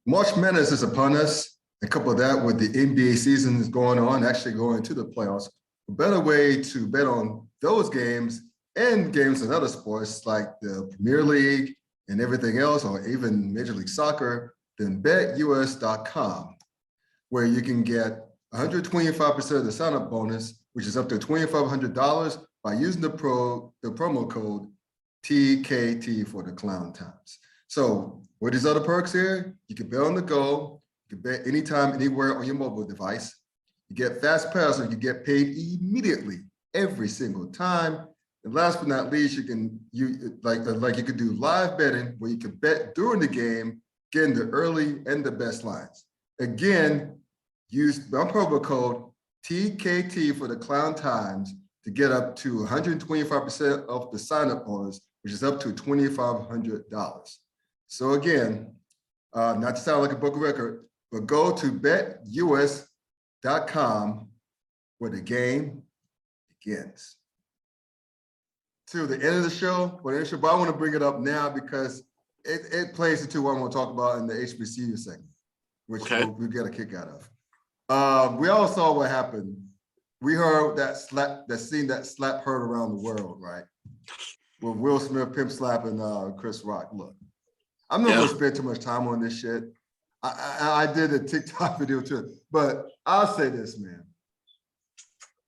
March Madness is upon us. And couple that with the NBA season is going on, actually going to the playoffs. A better way to bet on those games and games in other sports like the Premier League and everything else, or even Major League Soccer, than betus.com, where you can get 125% of the sign-up bonus, which is up to $2,500 by using the promo code TKT for the Klown Times. So what are these other perks here? You can bet on the go. You can bet anytime, anywhere on your mobile device. You get fast pass, or you get paid immediately every single time. And last but not least, you can you could do live betting where you can bet during the game, getting the early and the best lines. Again, use my promo code TKT for the Klown Times to get up to 125% of the sign-up bonus, which is up to $2,500. So again, not to sound like a book record, but go to betus.com where the game begins. To the end of the show, but I want to bring it up now because it plays into what I want to talk about in the HBCU segment, which we get a kick out of. We all saw what happened. We heard that slap heard around the world, right? With Will Smith pimp slapping Chris Rock. Look, I'm not going to spend too much time on this shit. I did a TikTok video too, but I'll say this, man.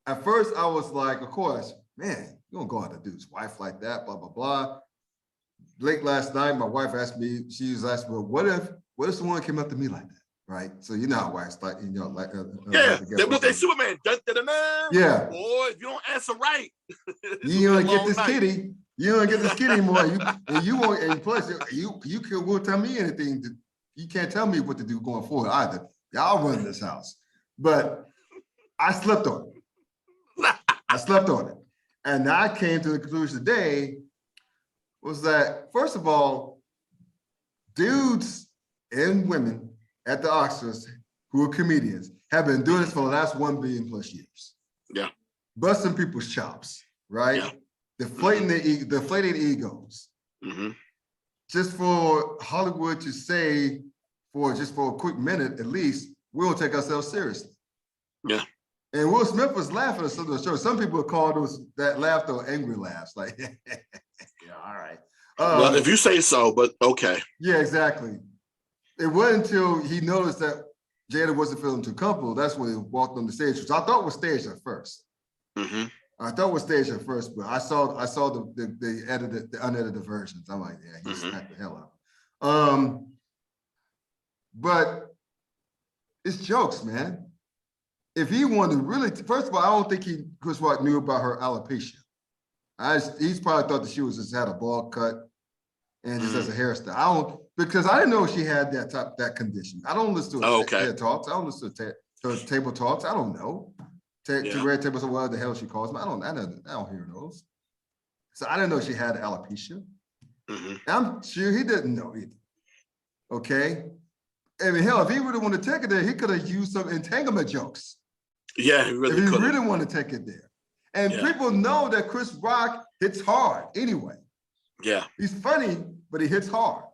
At first, I was like, of course, man, you don't go out to dude's wife like that, blah, blah, blah. Late last night, my wife asked me, she was asking, well, what if someone came up to me like that, right? So you know how wives like, they look at Superman. Dun, dun, dun, dun. Yeah. Boy, if you don't answer right, you don't get this kitty. You don't get this kitty anymore. You won't, and plus you won't tell me anything. You can't tell me what to do going forward either. Y'all run this house. But I slept on it. I slept on it. And I came to the conclusion today was that, first of all, dudes and women at the Oscars who are comedians have been doing this for the last 1 billion plus years. Yeah. Busting people's chops, right? Yeah. Deflating egos. Mm-hmm. Just for Hollywood to say, just for a quick minute at least, we don't take ourselves seriously. Yeah. And Will Smith was laughing at some of the show. Some people call that laughter angry laughs, like, yeah, all right. Well, if you say so, but okay. Yeah, exactly. It wasn't until he noticed that Jada wasn't feeling too comfortable, that's when he walked on the stage, which I thought was staged at first. Mm-hmm. I thought it was staged at first, but I saw the unedited versions. I'm like, yeah, he smacked the hell out. But it's jokes, man. If he wanted to really, first of all, I don't think Chris Rock knew about her alopecia. He's probably thought that she was just had a bald cut and just as a hairstyle. Because I didn't know she had that condition. I don't listen to TED Talks. I don't listen to table talks. I don't know. To red tables or whatever the hell she calls them. I don't hear those. So I didn't know she had alopecia. Mm-hmm. I'm sure he didn't know either. Okay. I mean, hell, if he really wanted to take it there, he could have used some entanglement jokes. Yeah, he really if he really wanted to take it there. And people know that Chris Rock hits hard anyway. Yeah. He's funny, but he hits hard.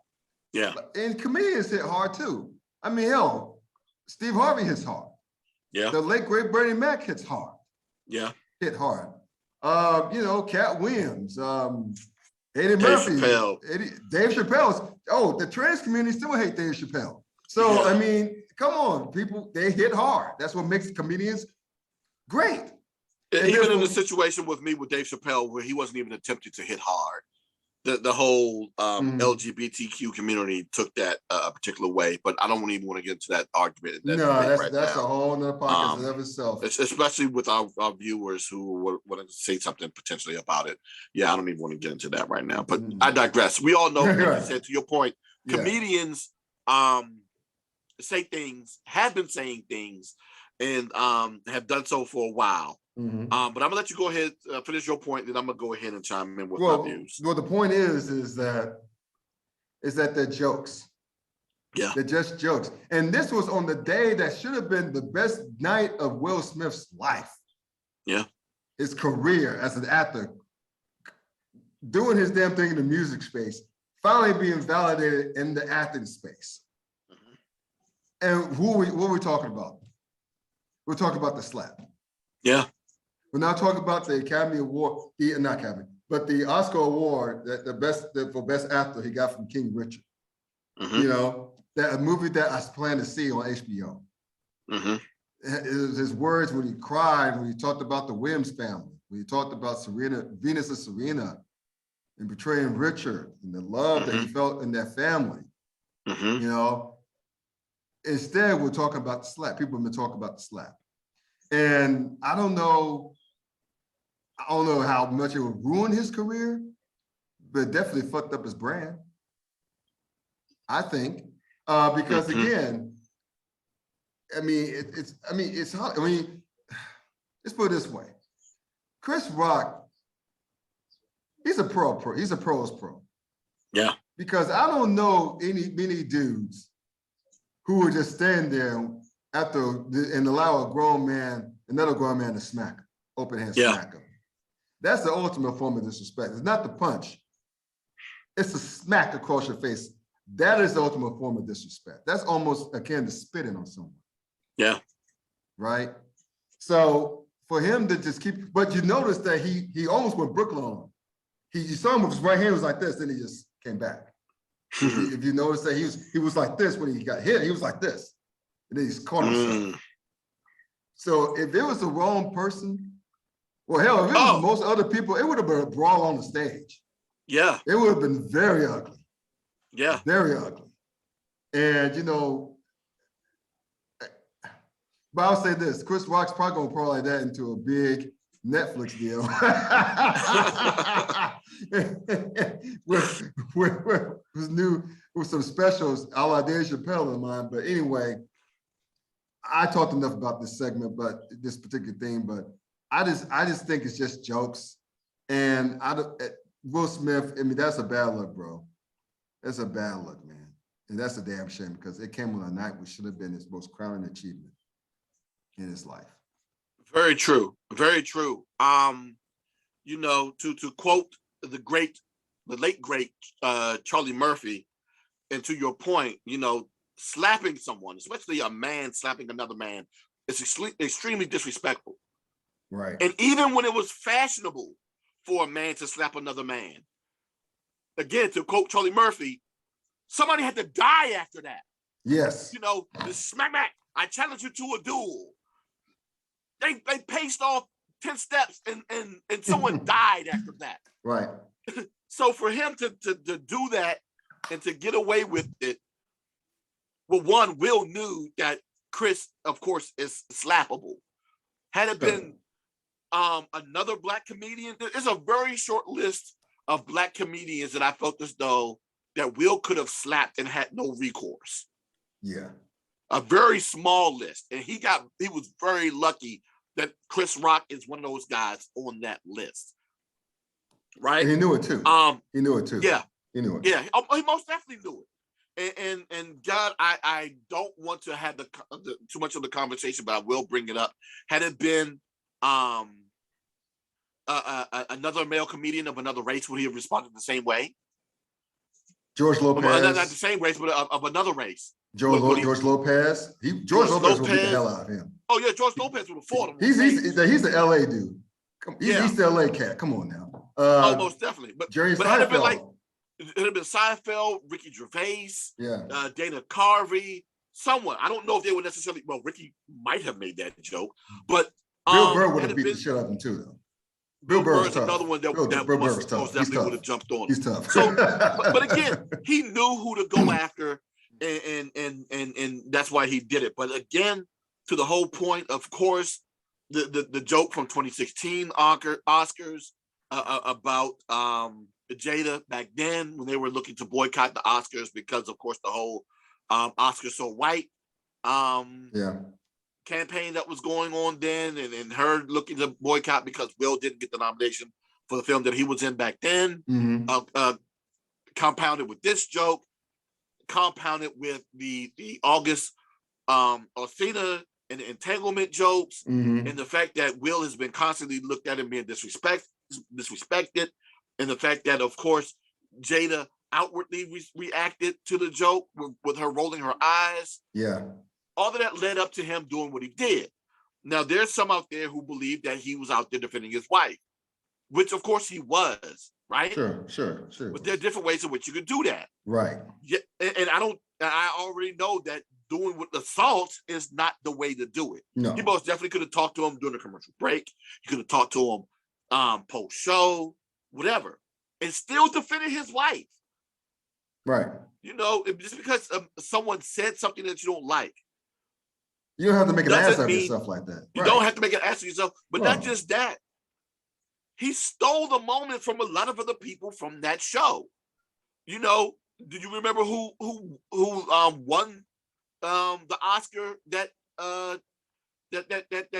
Yeah. And comedians hit hard too. I mean, hell, Steve Harvey hits hard. Yeah. The late great Bernie Mac hits hard. Yeah. Hit hard. Cat Williams, Eddie Murphy, Dave Chappelle. Oh, the trans community still hate Dave Chappelle. So, I mean, come on, people, they hit hard. That's what makes comedians great. Even in the situation with me with Dave Chappelle, where he wasn't even attempting to hit hard. The whole LGBTQ community took that a particular way, but I don't even want to get into that argument. That's a whole nother podcast in of itself. Especially with our viewers who want to say something potentially about it. Yeah, I don't even want to get into that right now, but I digress. We all know, like you said, to your point, comedians say things, have been saying things, and have done so for a while. Mm-hmm. But I'm gonna let you go ahead, finish your point, then I'm gonna go ahead and chime in with my views. Well, the point is that they're jokes. Yeah, they're just jokes. And this was on the day that should have been the best night of Will Smith's life. Yeah, his career as an actor, doing his damn thing in the music space, finally being validated in the acting space. Mm-hmm. And what are we talking about? We're talking about the slap. Yeah. We're not talking about the Academy Award, not Academy, but the Oscar Award for best actor he got from King Richard. You know, that a movie that I plan to see on HBO. His words when he cried, when he talked about the Williams family, when he talked about Venus and Serena, and betraying Richard and the love that he felt in that family. You know, instead we're talking about the slap. People have been talking about the slap, and I don't know how much it would ruin his career, but it definitely fucked up his brand. I think because again, it's hard. Let's put it this way: Chris Rock, he's a pro. He's a pro's pro. Yeah. Because I don't know many dudes who would just stand there and allow another grown man to smack him, open hand smack him. That's the ultimate form of disrespect. It's not the punch. It's the smack across your face. That is the ultimate form of disrespect. That's almost akin to spitting on someone. Yeah. Right? So for him to just keep, but you notice that he almost went Brooklyn on him. You saw him with his right hand was like this, then he just came back. If you notice that he was like this when he got hit, he was like this. And then he's caught himself. So if it was the wrong person, well, hell, if it was most other people, it would have been a brawl on the stage. Yeah. It would have been very ugly. Yeah. Very ugly. And, you know, but I'll say this, Chris Rock's probably going to parlay that into a big Netflix deal with some specials a la Dave Chappelle in mind. But anyway, I talked enough about this segment, but this particular thing, but I just think it's just jokes. And Will Smith, that's a bad look, bro. That's a bad look, man. And that's a damn shame because it came on a night which should have been his most crowning achievement in his life. Very true. Very true. You know, to quote the late great Charlie Murphy, and to your point, you know, slapping someone, especially a man slapping another man, is extremely disrespectful. Right. And even when it was fashionable for a man to slap another man, again, to quote Charlie Murphy, somebody had to die after that. Yes. You know, the smack, I challenge you to a duel. They paced off 10 steps and someone died after that. Right. So for him to do that and to get away with it, well, one, Will knew that Chris, of course, is slappable. Had it been another Black comedian, there's a very short list of Black comedians that I felt as though that Will could have slapped and had no recourse. Yeah. A very small list. And he was very lucky that Chris Rock is one of those guys on that list. Right? And he knew it too. He knew it too. Yeah. He knew it. Yeah. He most definitely knew it. And God, I don't want to have too much of the conversation, but I will bring it up. Had it been another male comedian of another race, would he have responded the same way? George Lopez. Not the same race, but of another race. George Lopez. George Lopez would beat the hell out of him. Oh yeah, George Lopez would have fought him. He's the LA dude. He's the LA cat. Come on now. Most definitely. But Jerry Seinfeld. It'd have been Seinfeld, Ricky Gervais, Dana Carvey, someone. I don't know if they would necessarily. Well, Ricky might have made that joke, but Bill Burr would have beat the shit out of him too, though. Bill Burr is another one that most definitely would have jumped on him. He's tough. So, but again, he knew who to go after, and that's why he did it. But again, to the whole point, of course, the joke from 2016 Oscars about Jada back then when they were looking to boycott the Oscars because, of course, the whole Oscars so white campaign that was going on then, and her looking to boycott because Will didn't get the nomination for the film that he was in back then. Compounded with this joke, compounded with the August Alsina and the entanglement jokes, and the fact that Will has been constantly looked at and being disrespected, and the fact that, of course, Jada outwardly reacted to the joke with her rolling her eyes. Yeah. all of that led up to him doing what he did. Now, there's some out there who believe that he was out there defending his wife, which of course he was, right? Sure. But there are different ways in which you can do that. Right. Yeah, and I already know that doing with assault is not the way to do it. No. He most definitely could have talked to him during the commercial break. He could have talked to him post-show, whatever, and still defended his wife. Right. You know, just because someone said something that you don't like. You don't have to make an ass of yourself like that. You don't have to make an ass of yourself, but not just that. He stole the moment from a lot of other people from that show. You know, do you remember who won the Oscar that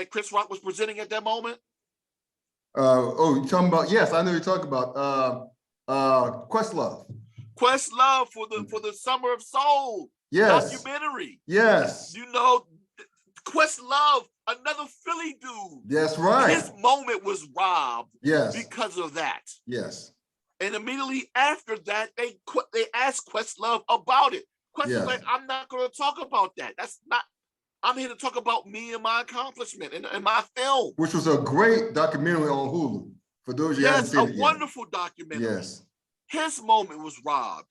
Chris Rock was presenting at that moment? You're talking about, yes, I know you're talking about Questlove. Questlove for the Summer of Soul documentary. Yes. You know, Questlove, another Philly dude. That's right. His moment was robbed because of that. Yes. And immediately after that, they asked Questlove about it. Questlove's like, I'm not going to talk about that. That's not, I'm here to talk about me and my accomplishment and my film. Which was a great documentary on Hulu. For those of you who haven't seen it yet. Yes, a wonderful documentary. Yes. His moment was robbed.